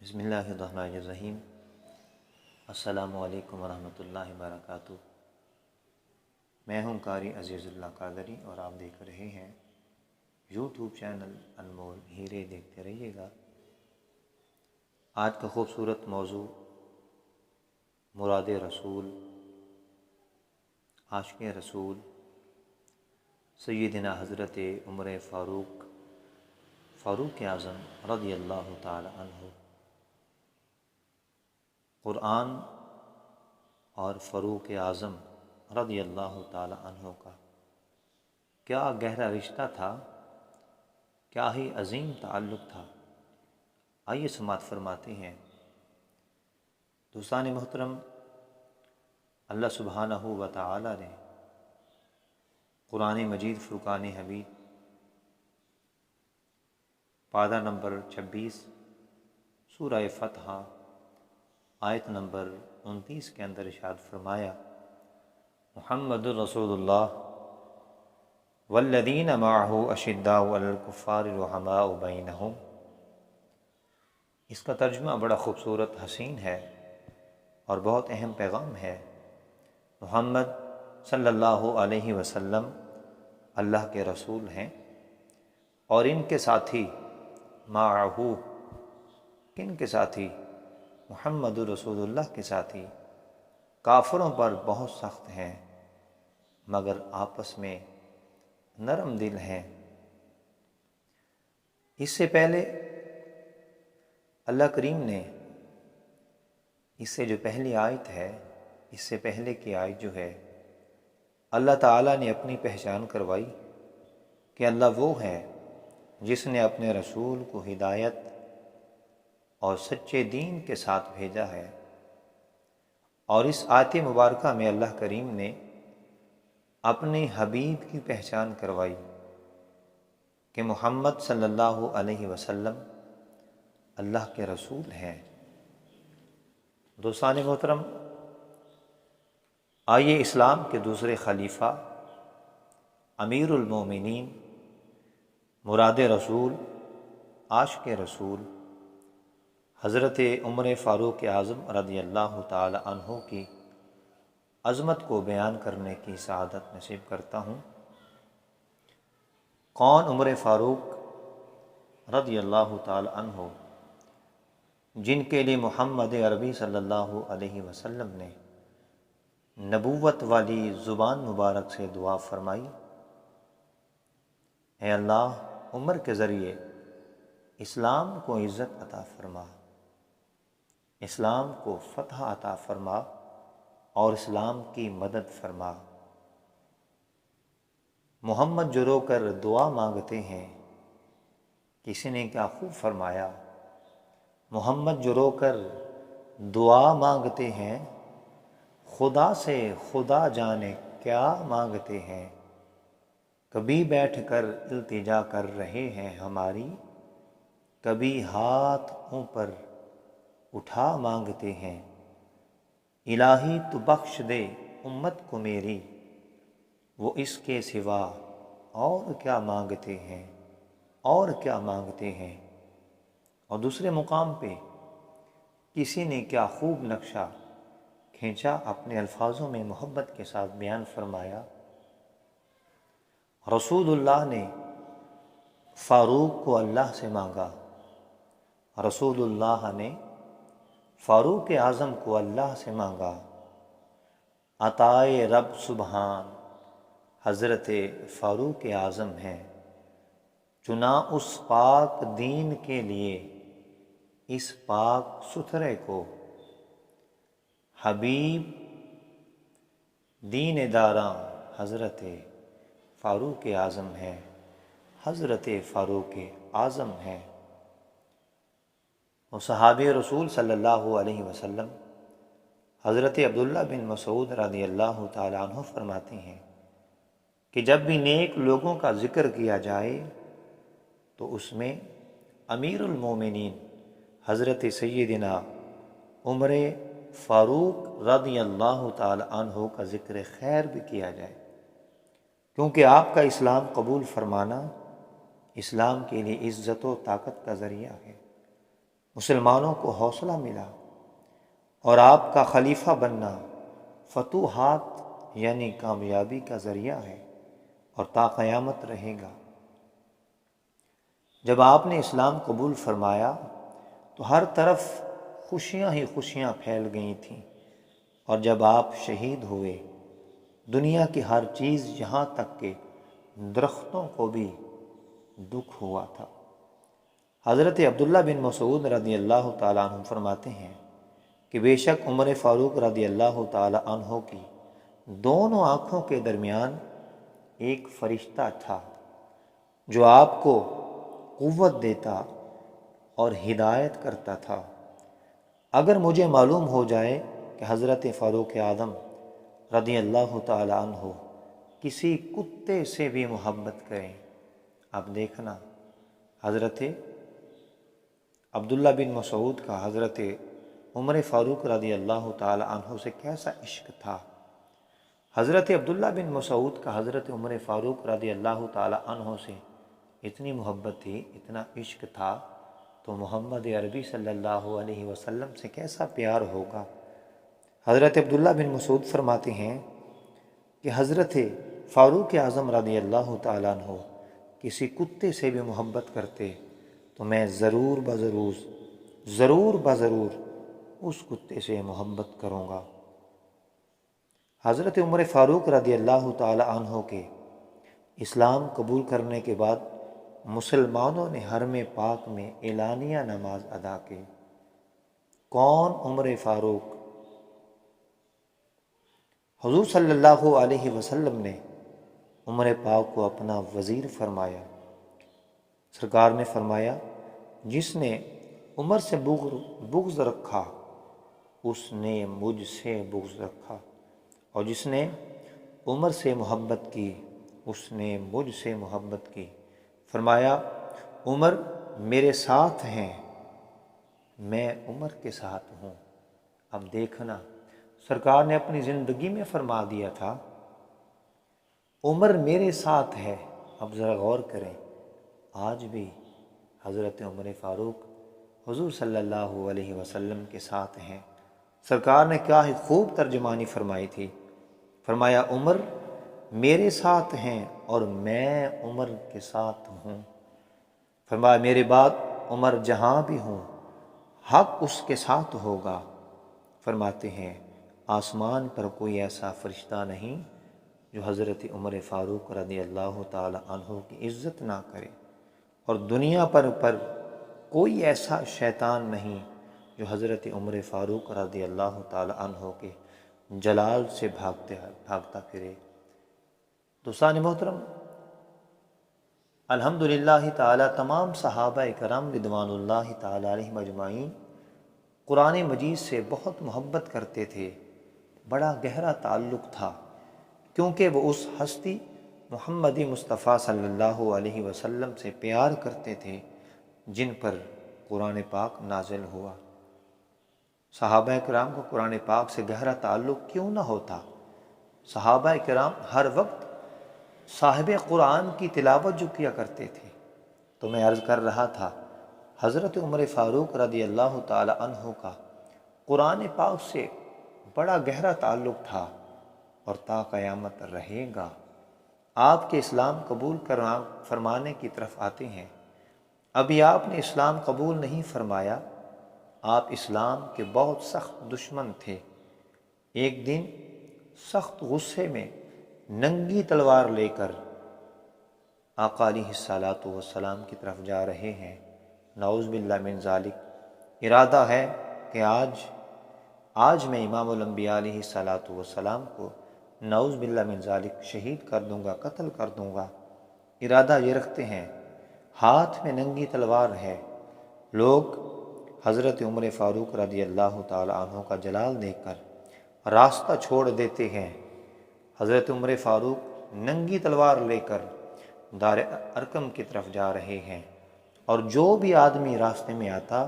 بسم اللہ الرحمن الرحیم۔ السلام علیکم ورحمۃ اللہ وبرکاتہ۔ میں ہوں قاری عزیز اللہ قادری اور آپ دیکھ رہے ہیں یوٹیوب چینل انمول ہیرے۔ دیکھتے رہیے گا۔ آج کا خوبصورت موضوع مراد رسول، عاشق رسول سیدنا حضرت عمر فاروق اعظم رضی اللہ تعالی عنہ۔ قرآن اور فاروق اعظم رضی اللہ تعالی عنہ کا کیا گہرا رشتہ تھا، کیا ہی عظیم تعلق تھا۔ آئیے سماعت فرماتے ہیں۔ دوستان محترم، اللہ سبحانہ و تعالی نے قرآن مجید فرقان حمید پارہ نمبر 26 سورہ فتح آیت نمبر 29 کے اندر ارشاد فرمایا، محمد الرسول اللہ والذین معہ اشداء علی الکفار رحماء بینہم۔ اس کا ترجمہ بڑا خوبصورت، حسین ہے اور بہت اہم پیغام ہے۔ محمد صلی اللہ علیہ وسلم اللہ کے رسول ہیں اور ان کے ساتھی معہ، کن کے ساتھی؟ محمد رسول اللہ کے ساتھی کافروں پر بہت سخت ہیں مگر آپس میں نرم دل ہیں۔ اس سے پہلے اللہ کریم نے اس سے جو پہلی آیت ہے، اس سے پہلے کی آیت جو ہے، اللہ تعالیٰ نے اپنی پہچان کروائی کہ اللہ وہ ہے جس نے اپنے رسول کو ہدایت اور سچے دین کے ساتھ بھیجا ہے۔ اور اس آیت مبارکہ میں اللہ کریم نے اپنے حبیب کی پہچان کروائی کہ محمد صلی اللہ علیہ وسلم اللہ کے رسول ہیں۔ دوستان محترم، آئیے اسلام کے دوسرے خلیفہ، امیر المومنین، مراد رسول، عاشق رسول حضرت عمر فاروق اعظم رضی اللہ تعالی عنہ کی عظمت کو بیان کرنے کی سعادت نصیب کرتا ہوں۔ کون عمر فاروق رضی اللہ تعالی عنہ، جن کے لیے محمد عربی صلی اللہ علیہ وسلم نے نبوت والی زبان مبارک سے دعا فرمائی، اے اللہ عمر کے ذریعے اسلام کو عزت عطا فرما، اسلام کو فتح عطا فرما اور اسلام کی مدد فرما۔ محمد جو رو کر دعا مانگتے ہیں، کسی نے کیا خوب فرمایا، محمد جو رو کر دعا مانگتے ہیں، خدا سے خدا جانے کیا مانگتے ہیں۔ کبھی بیٹھ کر التجا کر رہے ہیں ہماری، کبھی ہاتھ اوپر اٹھا مانگتے ہیں۔ الہی تو بخش دے امت کو میری، وہ اس کے سوا اور کیا مانگتے ہیں، اور کیا مانگتے ہیں۔ اور دوسرے مقام پہ کسی نے کیا خوب نقشہ کھینچا، اپنے الفاظوں میں محبت کے ساتھ بیان فرمایا، رسول اللہ نے فاروق کو اللہ سے مانگا، رسول اللہ نے فاروق اعظم کو اللہ سے مانگا، عطائے رب سبحان حضرت فاروق اعظم ہیں، چنا اس پاک دین کے لیے اس پاک ستھرے کو، حبیب دین داراں حضرت فاروق اعظم ہیں، حضرت فاروق اعظم ہیں۔ اور صحابی رسول صلی اللہ علیہ وسلم حضرت عبداللہ بن مسعود رضی اللہ تعالی عنہ فرماتے ہیں کہ جب بھی نیک لوگوں کا ذکر کیا جائے تو اس میں امیر المومنین حضرت سیدنا عمر فاروق رضی اللہ تعالی عنہ کا ذکر خیر بھی کیا جائے، کیونکہ آپ کا اسلام قبول فرمانا اسلام کے لیے عزت و طاقت کا ذریعہ ہے۔ مسلمانوں کو حوصلہ ملا، اور آپ کا خلیفہ بننا فتوحات یعنی کامیابی کا ذریعہ ہے اور تا قیامت رہے گا۔ جب آپ نے اسلام قبول فرمایا تو ہر طرف خوشیاں ہی خوشیاں پھیل گئی تھیں، اور جب آپ شہید ہوئے دنیا کی ہر چیز یہاں تک کہ درختوں کو بھی دکھ ہوا تھا۔ حضرت عبداللہ بن مسعود رضی اللہ تعالیٰ عنہ فرماتے ہیں کہ بے شک عمر فاروق رضی اللہ تعالیٰ عنہ کی دونوں آنکھوں کے درمیان ایک فرشتہ تھا جو آپ کو قوت دیتا اور ہدایت کرتا تھا۔ اگر مجھے معلوم ہو جائے کہ حضرت فاروق اعظم رضی اللہ تعالیٰ عنہ کسی کتے سے بھی محبت کریں، اب دیکھنا حضرت عبداللہ بن مسعود کا حضرت عمر فاروق رضی اللہ تعالیٰ عنہ سے کیسا عشق تھا۔ حضرت عبداللہ بن مسعود کا حضرت عمر فاروق رضی اللہ تعالیٰ عنہ سے اتنی محبت تھی، اتنا عشق تھا، تو محمد عربی صلی اللہ علیہ وسلم سے کیسا پیار ہوگا۔ حضرت عبداللہ بن مسعود فرماتے ہیں کہ حضرت فاروق اعظم رضی اللہ تعالیٰ عنہ کسی کتے سے بھی محبت کرتے تو میں ضرور بضرور اس کتے سے محبت کروں گا۔ حضرت عمر فاروق رضی اللہ تعالی عنہ کے اسلام قبول کرنے کے بعد مسلمانوں نے حرم پاک میں اعلانیہ نماز ادا کی۔ کون؟ عمر فاروق۔ حضور صلی اللہ علیہ وسلم نے عمر پاک کو اپنا وزیر فرمایا۔ سرکار نے فرمایا جس نے عمر سے بغض رکھا اس نے مجھ سے بغض رکھا، اور جس نے عمر سے محبت کی اس نے مجھ سے محبت کی۔ فرمایا عمر میرے ساتھ ہیں، میں عمر کے ساتھ ہوں۔ اب دیکھنا سرکار نے اپنی زندگی میں فرما دیا تھا عمر میرے ساتھ ہے۔ اب ذرا غور کریں، آج بھی حضرت عمر فاروق حضور صلی اللہ علیہ وسلم کے ساتھ ہیں۔ سرکار نے کیا ہی خوب ترجمانی فرمائی تھی، فرمایا عمر میرے ساتھ ہیں اور میں عمر کے ساتھ ہوں۔ فرمایا میرے بعد عمر جہاں بھی ہوں حق اس کے ساتھ ہوگا۔ فرماتے ہیں آسمان پر کوئی ایسا فرشتہ نہیں جو حضرت عمر فاروق رضی اللہ تعالی عنہ کی عزت نہ کرے، اور دنیا پر کوئی ایسا شیطان نہیں جو حضرت عمر فاروق رضی اللہ تعالی عنہ کے جلال سے بھاگتا پھرے۔ دوستان محترم، الحمدللہ تعالی تمام صحابہ کرام رضوان اللہ تعالی علیہم اجمعین قرآن مجید سے بہت محبت کرتے تھے، بڑا گہرا تعلق تھا، کیونکہ وہ اس ہستی محمدی مصطفیٰ صلی اللہ علیہ وسلم سے پیار کرتے تھے جن پر قرآن پاک نازل ہوا۔ صحابہ کرام کو قرآن پاک سے گہرا تعلق کیوں نہ ہوتا؟ صحابہ کرام ہر وقت صاحب قرآن کی تلاوت جو کیا کرتے تھے۔ تو میں عرض کر رہا تھا حضرت عمر فاروق رضی اللہ تعالی عنہ کا قرآن پاک سے بڑا گہرا تعلق تھا اور تا قیامت رہے گا۔ آپ کے اسلام قبول فرمانے کی طرف آتے ہیں۔ ابھی آپ نے اسلام قبول نہیں فرمایا، آپ اسلام کے بہت سخت دشمن تھے۔ ایک دن سخت غصے میں ننگی تلوار لے کر آقا علیہ الصلاۃ والسلام کی طرف جا رہے ہیں۔ نعوذ باللہ من ذالک، ارادہ ہے کہ آج میں امام الانبیاء علیہ الصلاۃ والسلام کو نعوذ باللہ من ذالک شہید کر دوں گا، قتل کر دوں گا۔ ارادہ یہ رکھتے ہیں، ہاتھ میں ننگی تلوار ہے۔ لوگ حضرت عمر فاروق رضی اللہ تعالی عنہ کا جلال دیکھ کر راستہ چھوڑ دیتے ہیں۔ حضرت عمر فاروق ننگی تلوار لے کر دار ارقم کی طرف جا رہے ہیں، اور جو بھی آدمی راستے میں آتا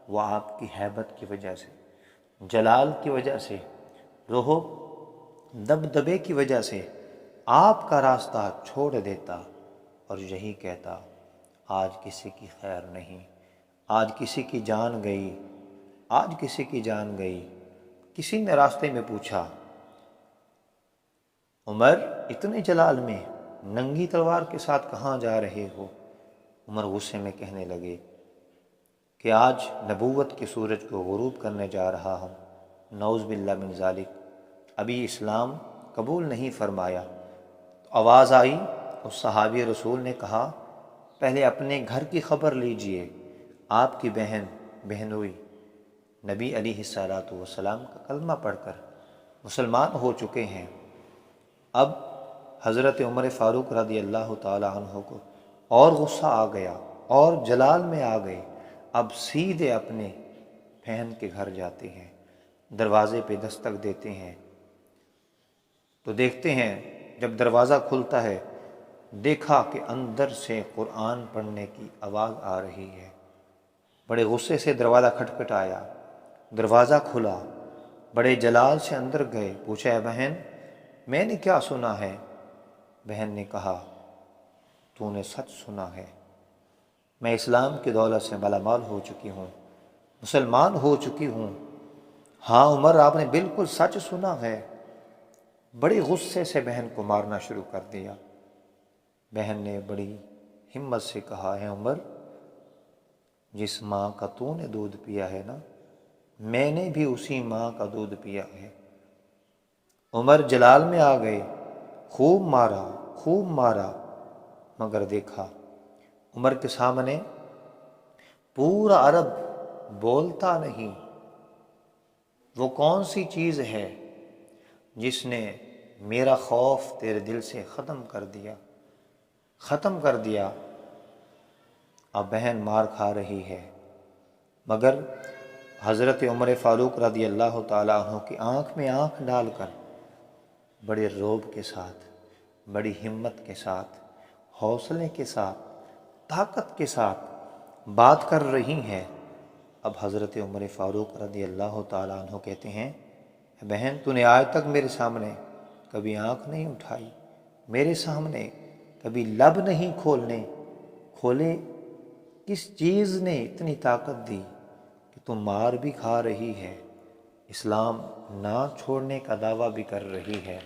وہ آپ کی ہیبت کی وجہ سے، جلال کی وجہ سے، روح دبدبے کی وجہ سے آپ کا راستہ چھوڑ دیتا اور یہی کہتا آج کسی کی خیر نہیں، آج کسی کی جان گئی، آج کسی کی جان گئی۔ کسی نے راستے میں پوچھا، عمر اتنے جلال میں ننگی تلوار کے ساتھ کہاں جا رہے ہو؟ عمر غصے میں کہنے لگے کہ آج نبوت کے سورج کو غروب کرنے جا رہا ہوں، نعوذ باللہ من ذالک، ابھی اسلام قبول نہیں فرمایا۔ تو آواز آئی، اس صحابی رسول نے کہا، پہلے اپنے گھر کی خبر لیجئے، آپ کی بہنوئی نبی علیہ الصلوۃ والسلام کا کلمہ پڑھ کر مسلمان ہو چکے ہیں۔ اب حضرت عمر فاروق رضی اللہ تعالی عنہ کو اور غصہ آ گیا اور جلال میں آ گئے۔ اب سیدھے اپنے بہن کے گھر جاتے ہیں، دروازے پہ دستک دیتے ہیں تو دیکھتے ہیں جب دروازہ کھلتا ہے دیکھا کہ اندر سے قرآن پڑھنے کی آواز آ رہی ہے۔ بڑے غصے سے دروازہ کھٹکھٹایا، دروازہ کھلا، بڑے جلال سے اندر گئے، پوچھا، اے بہن میں نے کیا سنا ہے؟ بہن نے کہا، تو نے سچ سنا ہے، میں اسلام کی دولت سے مالا مال ہو چکی ہوں، مسلمان ہو چکی ہوں۔ ہاں عمر، آپ نے بالکل سچ سنا ہے۔ بڑے غصے سے بہن کو مارنا شروع کر دیا۔ بہن نے بڑی ہمت سے کہا، ہے عمر، جس ماں کا تو نے دودھ پیا ہے نا، میں نے بھی اسی ماں کا دودھ پیا ہے۔ عمر جلال میں آ گئے، خوب مارا، خوب مارا، مگر دیکھا عمر کے سامنے پورا عرب بولتا نہیں۔ وہ کون سی چیز ہے جس نے میرا خوف تیرے دل سے ختم کر دیا، ختم کر دیا؟ اب بہن مار کھا رہی ہے، مگر حضرت عمر فاروق رضی اللہ تعالیٰ عنہ کی آنکھ میں آنکھ ڈال کر بڑے رعب کے ساتھ، بڑی ہمت کے ساتھ، حوصلے کے ساتھ، طاقت کے ساتھ بات کر رہی ہیں۔ اب حضرت عمر فاروق رضی اللہ تعالیٰ عنہ کہتے ہیں، بہن تو نے آج تک میرے سامنے کبھی آنکھ نہیں اٹھائی، میرے سامنے کبھی لب نہیں کھولے، کس چیز نے اتنی طاقت دی کہ تم مار بھی کھا رہی ہے، اسلام نہ چھوڑنے کا دعویٰ بھی کر رہی ہے؟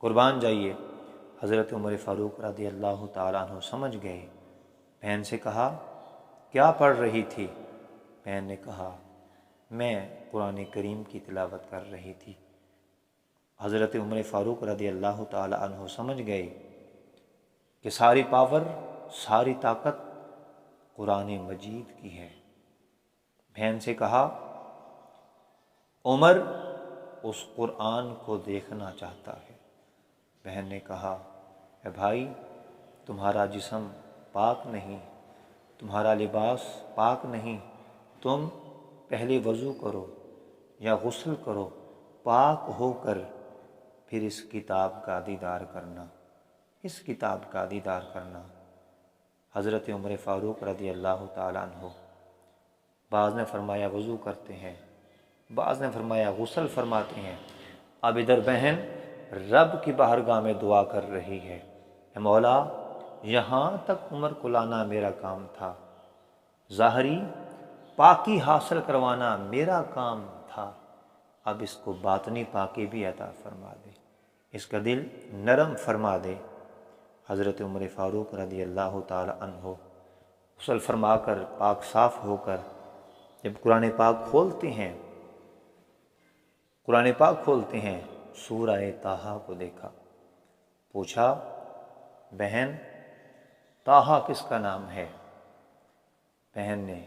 قربان جائیے، حضرت عمر فاروق رضی اللہ تعالیٰ عنہ سمجھ گئے۔ بہن سے کہا، کیا پڑھ رہی تھی؟ بہن نے کہا، میں قرآن کریم کی تلاوت کر رہی تھی۔ حضرت عمر فاروق رضی اللہ تعالیٰ عنہ سمجھ گئے کہ ساری پاور، ساری طاقت قرآن مجید کی ہے۔ بہن سے کہا، عمر اس قرآن کو دیکھنا چاہتا ہے۔ بہن نے کہا، اے بھائی، تمہارا جسم پاک نہیں، تمہارا لباس پاک نہیں، تم پہلے وضو کرو یا غسل کرو، پاک ہو کر پھر اس کتاب کا دیدار کرنا، اس کتاب کا دیدار کرنا۔ حضرت عمر فاروق رضی اللہ تعالیٰ عنہ، بعض نے فرمایا وضو کرتے ہیں، بعض نے فرمایا غسل فرماتے ہیں۔ اب ادھر بہن رب کی بارگاہ میں دعا کر رہی ہے، اے مولا، یہاں تک عمر کو لانا میرا کام تھا، ظاہری پاکی حاصل کروانا میرا کام تھا، اب اس کو باطنی پاکی بھی عطا فرما دے، اس کا دل نرم فرما دے۔ حضرت عمر فاروق رضی اللہ تعالی عنہ غسل فرما کر پاک صاف ہو کر جب قرآن پاک کھولتے ہیں، قرآن پاک کھولتے ہیں، سورہ طٰہٰ کو دیکھا، پوچھا، بہن طٰہٰ کس کا نام ہے؟ بہن نے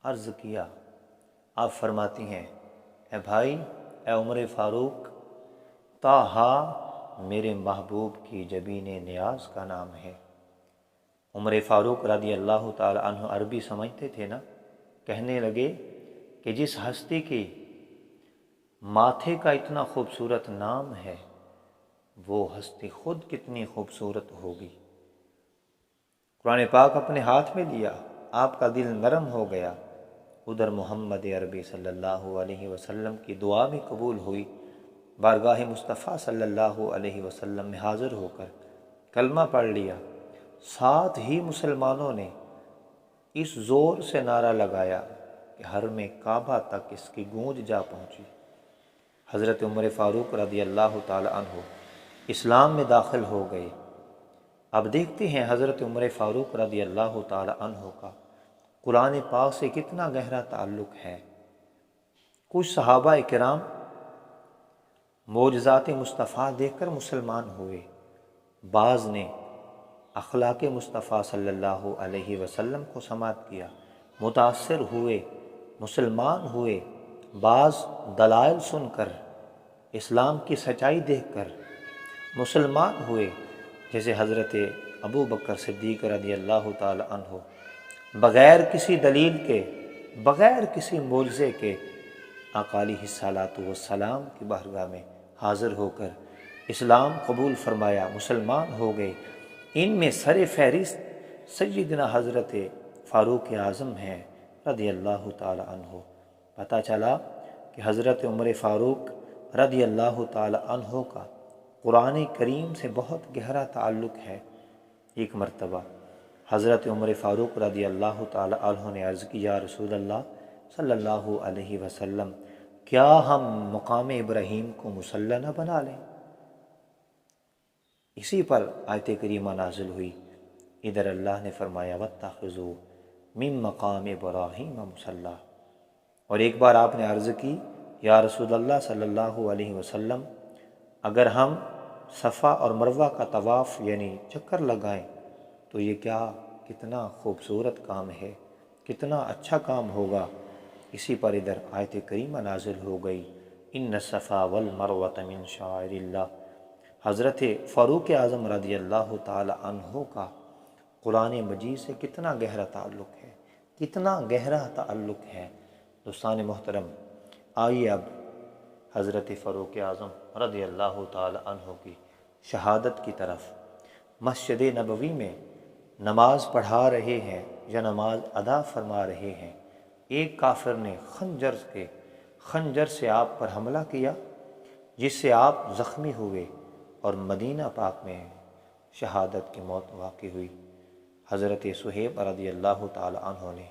عرض کیا، آپ فرماتی ہیں، اے بھائی، اے عمر فاروق، طٰہٰ میرے محبوب کی جبین نیاز کا نام ہے۔ عمر فاروق رضی اللہ تعالی عنہ عربی سمجھتے تھے نا، کہنے لگے کہ جس ہستی کی ماتھے کا اتنا خوبصورت نام ہے، وہ ہستی خود کتنی خوبصورت ہوگی۔ قرآن پاک اپنے ہاتھ میں لیا، آپ کا دل نرم ہو گیا۔ ادھر محمد عربی صلی اللہ علیہ وسلم کی دعا بھی قبول ہوئی، بارگاہ مصطفیٰ صلی اللہ علیہ وسلم میں حاضر ہو کر کلمہ پڑھ لیا۔ ساتھ ہی مسلمانوں نے اس زور سے نعرہ لگایا کہ حرم کعبہ تک اس کی گونج جا پہنچی۔ حضرت عمر فاروق رضی اللہ تعالی عنہ اسلام میں داخل ہو گئے۔ اب دیکھتے ہیں حضرت عمر فاروق رضی اللہ تعالی عنہ کا قرآن پاک سے کتنا گہرا تعلق ہے۔ کچھ صحابہ کرام معجزات مصطفیٰ دیکھ کر مسلمان ہوئے، بعض نے اخلاق مصطفیٰ صلی اللہ علیہ وسلم کو سماعت کیا، متاثر ہوئے، مسلمان ہوئے، بعض دلائل سن کر، اسلام کی سچائی دیکھ کر مسلمان ہوئے، جیسے حضرت ابو بکر صدیق رضی اللہ تعالی عنہ بغیر کسی دلیل کے، بغیر کسی معجزے کے آقا علیہ الصلاۃ والسلام کی بارگاہ میں حاضر ہو کر اسلام قبول فرمایا، مسلمان ہو گئے۔ ان میں سر فہرست سیدنا حضرت فاروق اعظم ہیں رضی اللہ تعالی عنہ۔ پتہ چلا کہ حضرت عمر فاروق رضی اللہ تعالی عنہ کا قرآن کریم سے بہت گہرا تعلق ہے۔ ایک مرتبہ حضرت عمر فاروق رضی اللہ تعالی عنہ نے عرض کی، یا رسول اللہ صلی اللہ علیہ وسلم، کیا ہم مقام ابراہیم کو مصلی نہ بنا لیں؟ اسی پر آیت کریمہ نازل ہوئی۔ ادھر اللہ نے فرمایا واتخذوا من مقام ابراہیم مصلی، اور ایک بار آپ نے عرض کی، یا رسول اللہ صلی اللہ علیہ وسلم، اگر ہم صفا اور مروہ کا طواف یعنی چکر لگائیں تو یہ کتنا خوبصورت کام ہے، کتنا اچھا کام ہوگا۔ اسی پر ادھر آیت کریمہ نازل ہو گئی، ان الصفا والمروۃ من شعائر اللہ۔ حضرت فاروق اعظم رضی اللہ تعالی عنہ کا قرآن مجید سے کتنا گہرا تعلق ہے، کتنا گہرا تعلق ہے۔ دوستان محترم، آئیے اب حضرت فاروق اعظم رضی اللہ تعالی عنہ کی شہادت کی طرف۔ مسجد نبوی میں نماز پڑھا رہے ہیں یا نماز ادا فرما رہے ہیں، ایک کافر نے خنجر سے آپ پر حملہ کیا، جس سے آپ زخمی ہوئے اور مدینہ پاک میں شہادت کی موت واقع ہوئی۔ حضرت صہیب رضی اللہ تعالی عنہ نے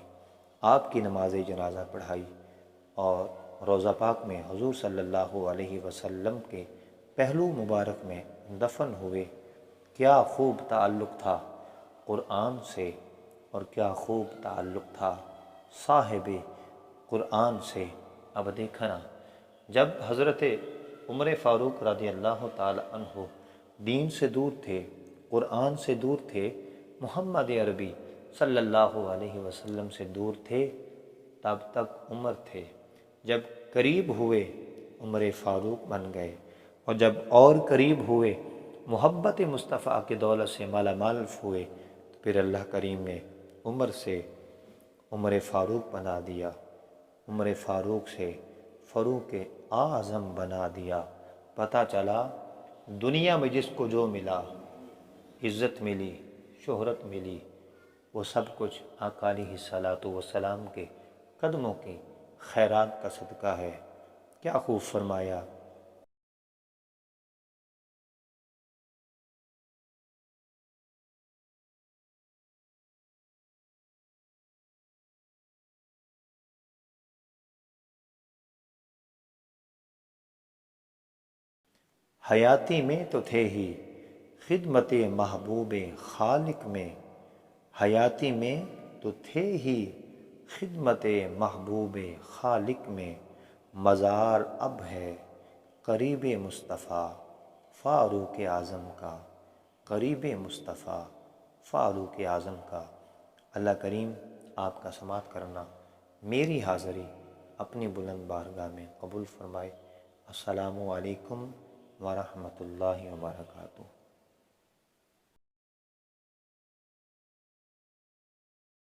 آپ کی نماز جنازہ پڑھائی اور روضہ پاک میں حضور صلی اللہ علیہ وسلم کے پہلو مبارک میں دفن ہوئے۔ کیا خوب تعلق تھا قرآن سے، اور کیا خوب تعلق تھا صاحب قرآن سے۔ اب دیکھنا، جب حضرت عمر فاروق رضی اللہ تعالی عنہ دین سے دور تھے، قرآن سے دور تھے، محمد عربی صلی اللہ علیہ وسلم سے دور تھے، تب تک عمر تھے۔ جب قریب ہوئے عمر فاروق بن گئے، اور جب اور قریب ہوئے، محبت مصطفیٰ کی دولت سے مالا مال ہوئے، تو پھر اللہ کریم نے عمر سے عمر فاروق بنا دیا، عمر فاروق سے فاروق اعظم بنا دیا۔ پتہ چلا دنیا میں جس کو جو ملا، عزت ملی، شہرت ملی، وہ سب کچھ آقا علیہ الصلاۃ والسلام کے قدموں کی خیرات کا صدقہ ہے۔ کیا خوب فرمایا، حیاتی میں تو تھے ہی خدمت محبوب خالق میں، حیاتی میں تو تھے ہی خدمت محبوب خالق میں، مزار اب ہے قریب مصطفیٰ فاروق اعظم کا، قریب مصطفیٰ فاروق اعظم کا۔ اللہ کریم آپ کا سماعت کرنا، میری حاضری اپنی بلند بارگاہ میں قبول فرمائے۔ السلام علیکم ورحمۃ اللہ وبرکاتہ۔